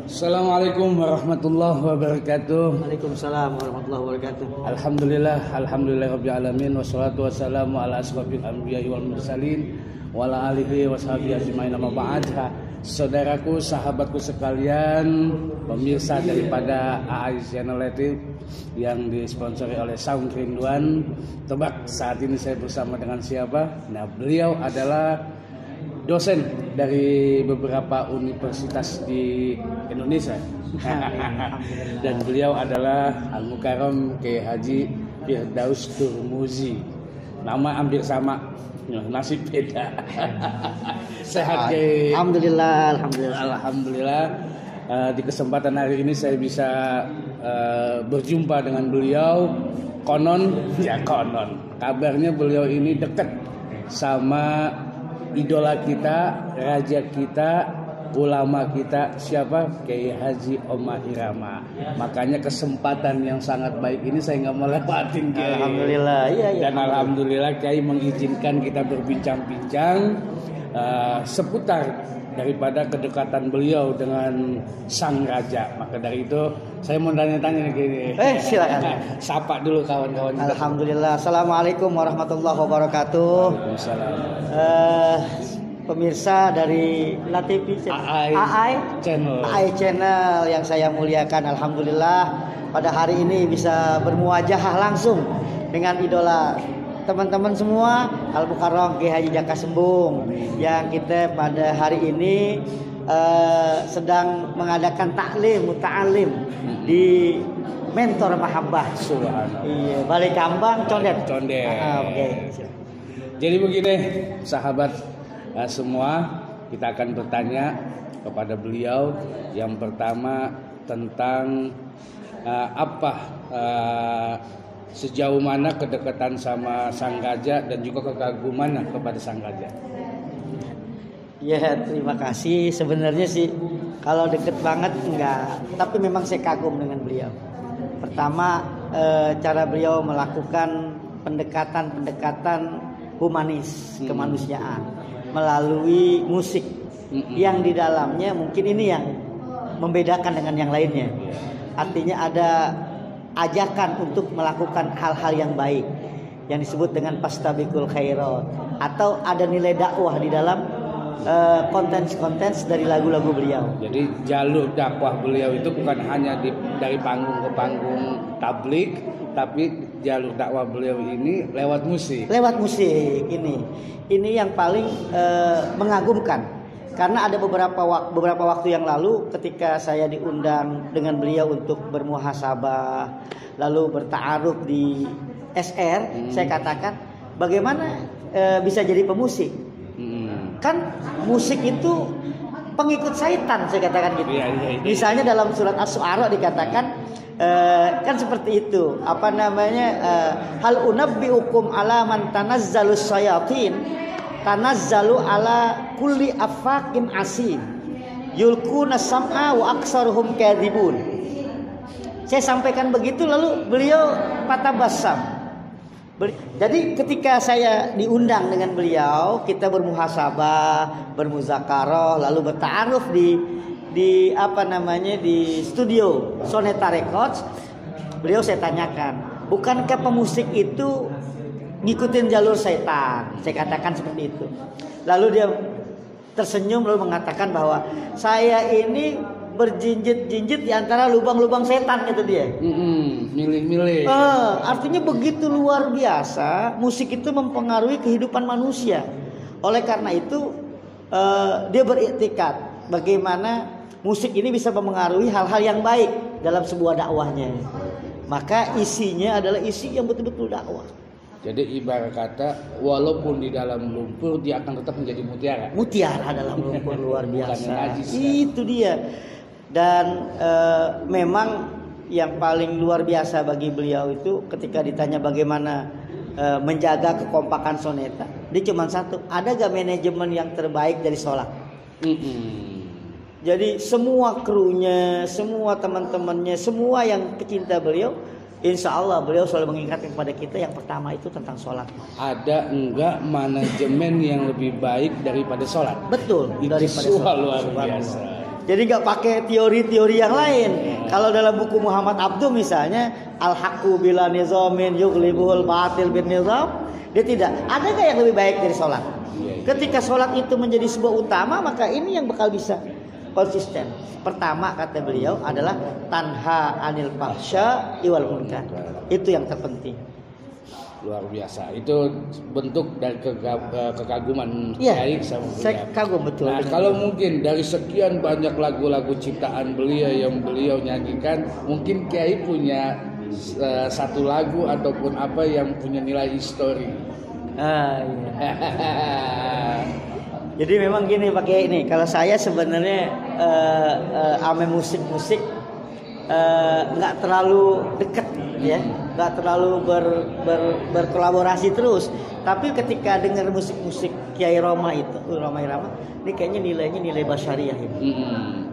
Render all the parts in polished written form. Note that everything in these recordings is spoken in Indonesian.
Assalamualaikum warahmatullahi wabarakatuh. Waalaikumsalam warahmatullahi wabarakatuh. Alhamdulillah rabbil wassalatu wassalamu ala asrofil anbiya'i wal mursalin wa ala alihi washabihi ajmain amma ba'd. Saudaraku, sahabatku sekalian, pemirsa daripada AI Channel TV yang disponsori oleh Saung Kerinduan. Tebak saat ini saya bersama dengan siapa? Nah, beliau adalah dosen dari beberapa universitas di Indonesia. Dan beliau adalah Al-Mukarram Kiai Haji Firdaus Turmuzi. Nama hampir sama, nasib beda. Sehat Kiai? Alhamdulillah. Di kesempatan hari ini saya bisa berjumpa dengan beliau. Konon kabarnya beliau ini dekat sama idola kita, raja kita, ulama kita, siapa? Kiai Haji Omah Irama. Makanya kesempatan yang sangat baik ini saya nggak mau lewatin, Kiai. Alhamdulillah, iya. Dan alhamdulillah Kiai mengizinkan kita berbincang-bincang seputar daripada kedekatan beliau dengan sang raja. Maka dari itu saya mau tanya-tanya nih, Kiai. Silakan. Sapa dulu kawan-kawan kita. Alhamdulillah. Assalamualaikum warahmatullahi wabarakatuh. Waalaikumsalam. Pemirsa dari LaTV AI Channel yang saya muliakan, alhamdulillah pada hari ini bisa bermuajahah langsung dengan idola teman-teman semua, Al-Mukarram Kiai Haji Jaka Sembung, yang kita pada hari ini sedang mengadakan muta'alim di Mentor Mahabbah. Iya, Balai Kambang Condet. Okay. Jadi begini, sahabat semua, kita akan bertanya kepada beliau. Yang pertama tentang sejauh mana kedekatan sama sang raja dan juga kekaguman kepada sang raja. Ya, terima kasih. Sebenarnya sih kalau deket banget enggak, tapi memang saya kagum dengan beliau. Pertama, cara beliau melakukan pendekatan humanis, kemanusiaan melalui musik yang di dalamnya mungkin ini yang membedakan dengan yang lainnya. Artinya ada ajakan untuk melakukan hal-hal yang baik yang disebut dengan fastabiqul khairat, atau ada nilai dakwah di dalam konten dari lagu-lagu beliau. Jadi jalur dakwah beliau itu bukan hanya dari panggung ke panggung tablik, tapi jalur dakwah beliau ini lewat musik. Ini yang paling mengagumkan, karena ada beberapa waktu yang lalu ketika saya diundang dengan beliau untuk bermuhasabah lalu berta'aruf di SR, saya katakan bagaimana bisa jadi pemusik. Kan musik itu pengikut syaitan, saya katakan gitu. Misalnya dalam surat Asy-Syu'ara dikatakan kan seperti itu. Hal unabbiukum ala man tanazzalus syayatin tanazzalu ala kulli afakin asim yulquna sam'a wa aksaruhum kadhibun. Saya sampaikan begitu, lalu beliau patabassam. Jadi ketika saya diundang dengan beliau, kita bermuhasabah, bermuzakarah, lalu berta'aruf di studio Soneta Records. Beliau saya tanyakan, bukankah pemusik itu ngikutin jalur setan? Saya katakan seperti itu. Lalu dia tersenyum lalu mengatakan bahwa saya ini berjinjit-jinjit di antara lubang-lubang setan, itu dia. Milih-milih. Artinya begitu luar biasa musik itu mempengaruhi kehidupan manusia. Oleh karena itu dia beriktikad bagaimana musik ini bisa mempengaruhi hal-hal yang baik dalam sebuah dakwahnya. Maka isinya adalah isi yang betul-betul dakwah. Jadi ibarat kata, walaupun di dalam lumpur dia akan tetap menjadi mutiara. Mutiara dalam lumpur, luar biasa. Itu dia. Dan memang yang paling luar biasa bagi beliau itu ketika ditanya bagaimana menjaga kekompakan Soneta, dia cuma satu, ada gak manajemen yang terbaik dari sholat? Jadi semua krunya, semua teman-temannya, semua yang pecinta beliau, insya Allah beliau selalu mengingatkan kepada kita yang pertama itu tentang sholat. Ada enggak manajemen yang lebih baik daripada sholat? Betul. Itu daripada sholat. Luar biasa. Jadi nggak pakai teori-teori yang lain. Kalau dalam buku Muhammad Abduh misalnya, al-haqqu bila nizamin yughlibuhul batil bin nizam, dia tidak. Ada nggak yang lebih baik dari sholat? Ketika sholat itu menjadi sebuah utama, maka ini yang bakal bisa konsisten. Pertama kata beliau adalah tanha anil fahsya wal munkar. Itu yang terpenting. Luar biasa. Itu bentuk dari kekaguman Kiai sama beliau. Saya kagum betul. Nah, kalau mungkin dari sekian banyak lagu-lagu ciptaan beliau yang beliau nyanyikan, mungkin Kiai punya satu lagu ataupun apa yang punya nilai histori. Iya. Jadi memang gini pakai ini. Kalau saya sebenarnya ame musik-musik nggak terlalu dekat ya, nggak terlalu berkolaborasi terus. Tapi ketika dengar musik-musik Kiai Roma itu, Roma Irama, ini kayaknya nilainya nilai basyariah ini.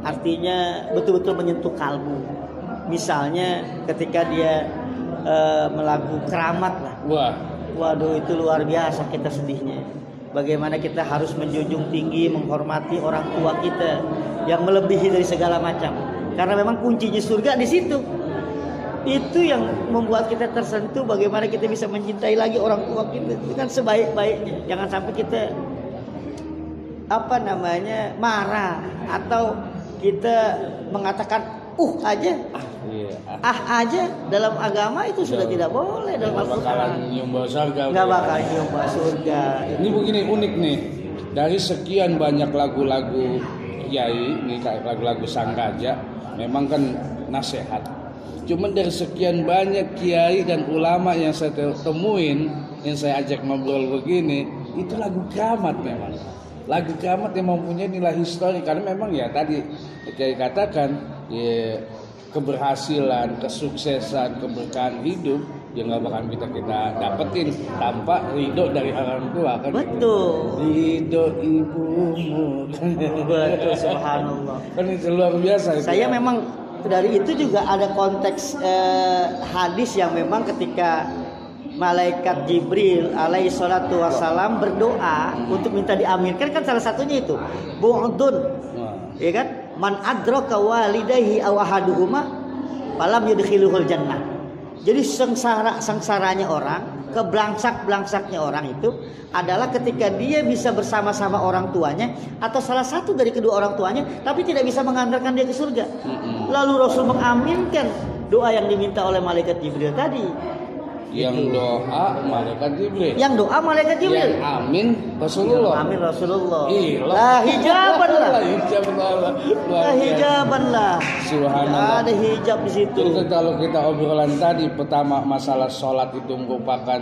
Artinya betul-betul menyentuh kalbu. Misalnya ketika dia melagu keramat lah. Waduh itu luar biasa kita sedihnya. Bagaimana kita harus menjunjung tinggi, menghormati orang tua kita yang melebihi dari segala macam. Karena memang kuncinya surga di situ. Itu yang membuat kita tersentuh. Bagaimana kita bisa mencintai lagi orang tua kita dengan sebaik-baiknya. Jangan sampai kita marah atau kita mengatakan aja. Aja dalam agama itu sudah tidak boleh dalam Al-Quran. Nggak bakal nyium surga. Ini begini unik nih. Dari sekian banyak lagu-lagu Kiai, ini lagu-lagu sang raja, memang kan nasihat. Cuman dari sekian banyak kiai dan ulama yang saya temuin, yang saya ajak ngobrol begini, itu lagu keramat memang. Lagu keramat yang mempunyai nilai histori, karena memang ya tadi Kiai katakan ya, keberhasilan, kesuksesan, keberkahan hidup yang nggak bakal kita dapetin tanpa ridho dari orang tua kan. Betul. Ridho ibumu. Betul, subhanallah. Kan itu luar biasa. Saya memang dari itu juga ada konteks hadis yang memang ketika malaikat Jibril alaihi salatu wassalam berdoa untuk minta diaminkan, kan salah satunya itu bu'dun. Ya kan? Man adraka walidayhi aw ahaduhuma falam yudkhiluhul jannah. Jadi sengsaranya orang, keblangsak-blangsaknya orang itu adalah ketika dia bisa bersama-sama orang tuanya atau salah satu dari kedua orang tuanya tapi tidak bisa mengantarkan dia ke surga. Lalu Rasul mengaminkan doa yang diminta oleh malaikat Jibril tadi. Yang doa malaikat Jibril. Yang doa malaikat Jibril. Yang amin Rasulullah. Yang amin Rasulullah. Lah hijaban lah. Lah hijaban lah. Subhanallah. Ada hijab di situ. Jadi kalau kita obrolan tadi pertama masalah sholat itu merupakan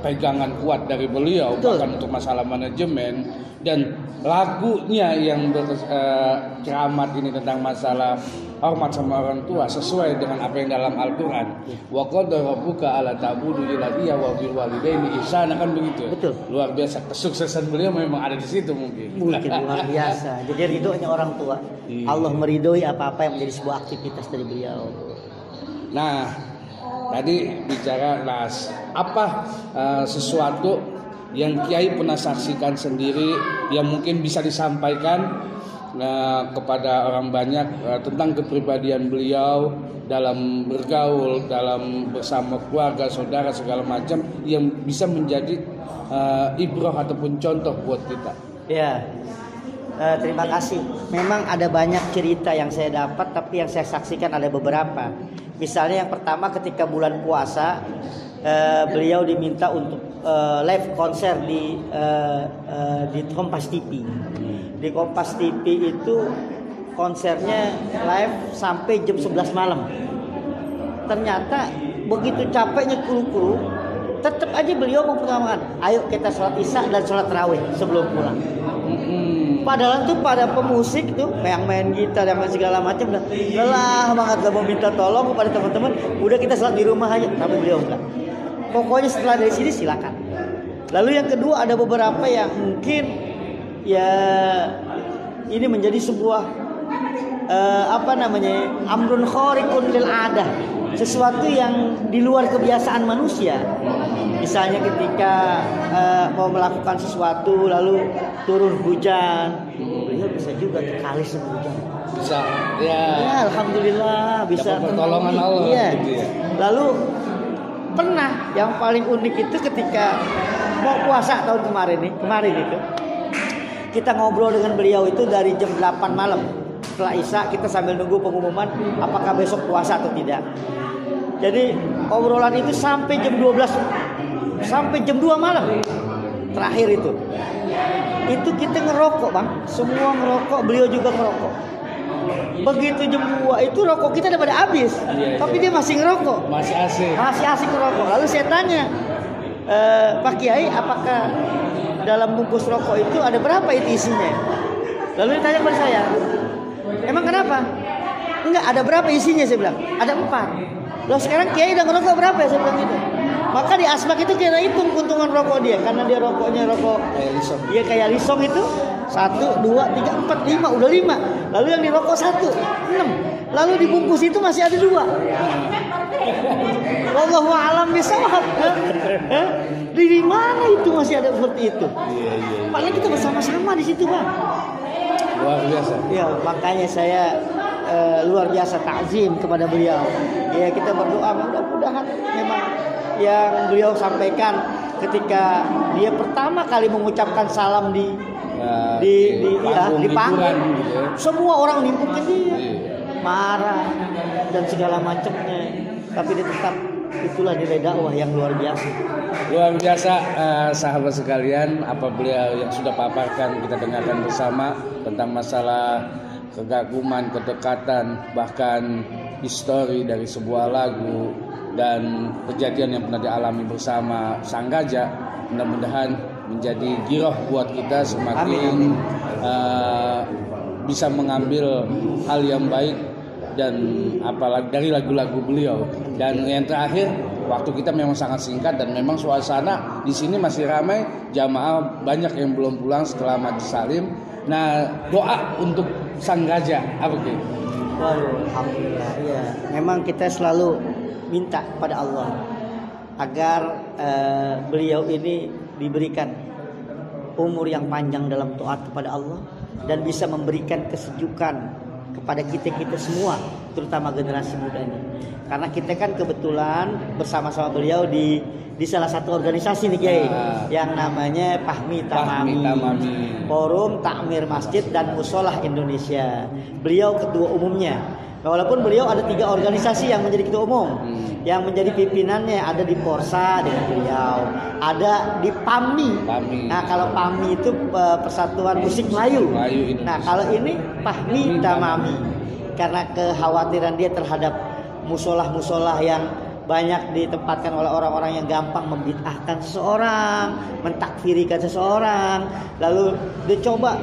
pegangan kuat dari beliau, bahkan untuk masalah manajemen, dan lagunya yang keramat ini tentang masalah hormat sama orang tua sesuai dengan apa yang dalam Al-Quran. Wa qadara rabbuka alla ta'budu illa iyyahu wa bil walidaini ihsana, kan begitu. Betul. Luar biasa, kesuksesan beliau memang ada di situ mungkin. Mungkin luar biasa. Jadi ridhonya orang tua. Allah meridhoi apa-apa yang menjadi sebuah aktivitas dari beliau. Nah, tadi bicara apa sesuatu yang Kiai pernah saksikan sendiri yang mungkin bisa disampaikan kepada orang banyak tentang kepribadian beliau dalam bergaul, dalam bersama keluarga, saudara, segala macam yang bisa menjadi ibrah ataupun contoh buat kita. Ya, terima kasih. Memang ada banyak cerita yang saya dapat, tapi yang saya saksikan ada beberapa. Misalnya yang pertama ketika bulan puasa, beliau diminta untuk live konser di Kompas TV. Di Kompas TV itu konsernya live sampai jam 11 malam. Ternyata begitu capeknya kru-kru, tetap aja beliau mempertahankan, ayo kita sholat isya dan sholat tarawih sebelum pulang. Padahal tuh pada pemusik tuh yang main gitar yang segala macam udah lelah banget, gak mau minta tolong kepada teman-teman, udah kita sholat di rumah aja. Tapi beliau enggak. Pokoknya setelah dari sini silakan. Lalu yang kedua ada beberapa yang mungkin ya ini menjadi sebuah amrun khariqun lil adah, sesuatu yang di luar kebiasaan manusia. Misalnya ketika mau melakukan sesuatu lalu turun hujan, beliau bisa juga tuh kali 10 jam. Bisa, ya. Ya, alhamdulillah bisa. Dapat pertolongan Allah. Iya. Gitu ya. Lalu pernah yang paling unik itu ketika mau puasa tahun kemarin itu kita ngobrol dengan beliau itu dari jam 8 malam. Setelah Isya kita sambil nunggu pengumuman apakah besok puasa atau tidak. Jadi obrolan itu sampai jam 12 sampai jam 2 malam. Terakhir itu kita ngerokok, Bang. Semua ngerokok, beliau juga ngerokok. Begitu jam 2 itu rokok kita udah pada habis. Iya, tapi dia masih ngerokok. Masih asik ngerokok. Lalu saya tanya, Pak Kiai, apakah dalam bungkus rokok itu ada berapa itu isinya? Lalu dia tanya kepada saya, emang kenapa? Enggak, ada berapa isinya? Saya bilang, ada 4. Loh sekarang Kiai udah ngerokok berapa ya? Saya bilang gitu. Maka di asbak itu kita hitung keuntungan rokok dia, karena dia rokoknya rokok dia kayak lisong itu 1, 2, 3, 4, 5, udah 5. Lalu yang dirokok 1, 6. Lalu dibungkus itu masih ada 2. Wallahu a'lam bishawab. Di mana itu masih ada seperti itu? Iya. Padahal kita bersama-sama di situ, Bang. Luar biasa. Ya, makanya saya luar biasa takzim kepada beliau. Ya, kita berdoa mudah-mudahan memang yang beliau sampaikan ketika dia pertama kali mengucapkan salam di panggung gitu ya. Semua orang nimpuk ke dia, marah dan segala macamnya, tapi dia tetap, itulah nilai dakwah yang luar biasa. Luar biasa, sahabat sekalian, apa beliau yang sudah paparkan kita dengarkan bersama tentang masalah kegaguman, kedekatan, bahkan histori dari sebuah lagu dan kejadian yang pernah dialami bersama Sang Gajah. Mudah-mudahan menjadi giroh buat kita semakin bisa mengambil hal yang baik dan apalagi dari lagu-lagu beliau. Dan yang terakhir, waktu kita memang sangat singkat dan memang suasana di sini masih ramai, jamaah banyak yang belum pulang setelah majelis salim. Nah, doa untuk Sang Gajah apa gitu? Waduh, alhamdulillah. Ya, memang kita selalu minta pada Allah agar beliau ini diberikan umur yang panjang dalam taat kepada Allah dan bisa memberikan kesejukan kepada kita semua, terutama generasi muda ini. Karena kita kan kebetulan bersama-sama beliau di salah satu organisasi nih Kiai, yang namanya Pahmi Tamami, Forum Takmir Masjid dan Musholah Indonesia. Beliau ketua umumnya. Walaupun beliau ada 3 organisasi yang menjadi ketua umum, yang menjadi pimpinannya ada di Porsa dengan beliau, ada di PAMI. Nah kalau PAMI itu Persatuan Musik Melayu. Nah kalau ini Pahmi Tamami, karena kekhawatiran dia terhadap musolah-musolah yang banyak ditempatkan oleh orang-orang yang gampang membid'ahkan seseorang, mentakfirikan seseorang, lalu dia coba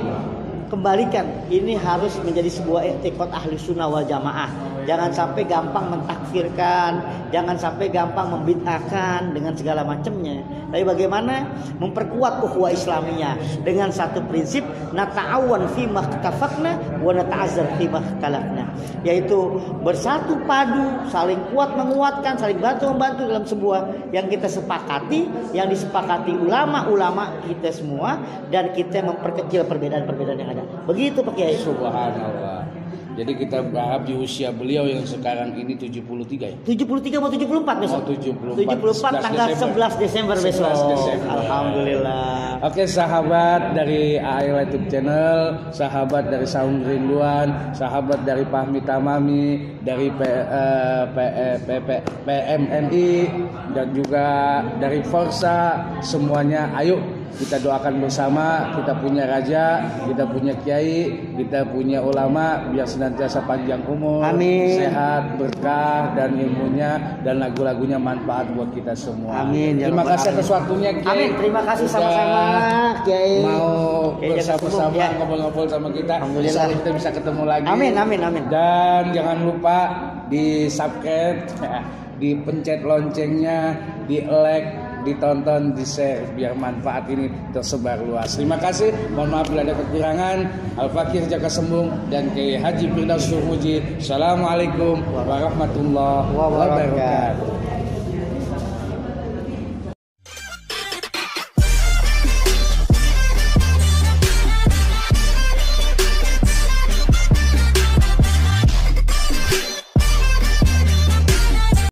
kembalikan, ini harus menjadi sebuah i'tiqad ahli sunnah wal jamaah. Jangan sampai gampang mentakfirkan, jangan sampai gampang membid'ahkan dengan segala macamnya. Tapi bagaimana memperkuat ukhuwah Islamiyah dengan satu prinsip, nata'awan fima ikhtalafna wa nata'azzar fima ikhtalafna, yaitu bersatu padu, saling kuat menguatkan, saling bantu membantu dalam sebuah yang kita sepakati, yang disepakati ulama-ulama kita semua, dan kita memperkecil perbedaan-perbedaan yang ada. Begitu Pak Kiai. Subhanallah. Jadi kita berharap di usia beliau yang sekarang ini 73 ya? 73 mau 74 besok? Oh 74 tanggal 11 Desember besok. Alhamdulillah. Oke sahabat dari AIL YouTube channel, sahabat dari Saung Rinduan, sahabat dari Pahmi Tamami, dari PMNI, dan juga dari Forsa, semuanya ayo kita doakan bersama, kita punya raja, kita punya kiai, kita punya ulama, biar senantiasa panjang umur, sehat, berkah, dan ilmunya dan lagu-lagunya manfaat buat kita semua. Amin. Terima kasih atas waktunya Kiai. Amin. Terima kasih sama-sama Kiai. Mau bersama-sama ngobrol-ngobrol sama kita. Alhamdulillah kita bisa ketemu lagi. Amin. Dan jangan lupa di subscribe, dipencet loncengnya, di like, ditonton, di share biar manfaat ini tersebar luas. Terima kasih. Mohon maaf bila ada kekurangan. Al-Fakir Jaka Sembung dan Kiai Haji Firdaus Surmuji. Assalamualaikum warahmatullahi wabarakatuh.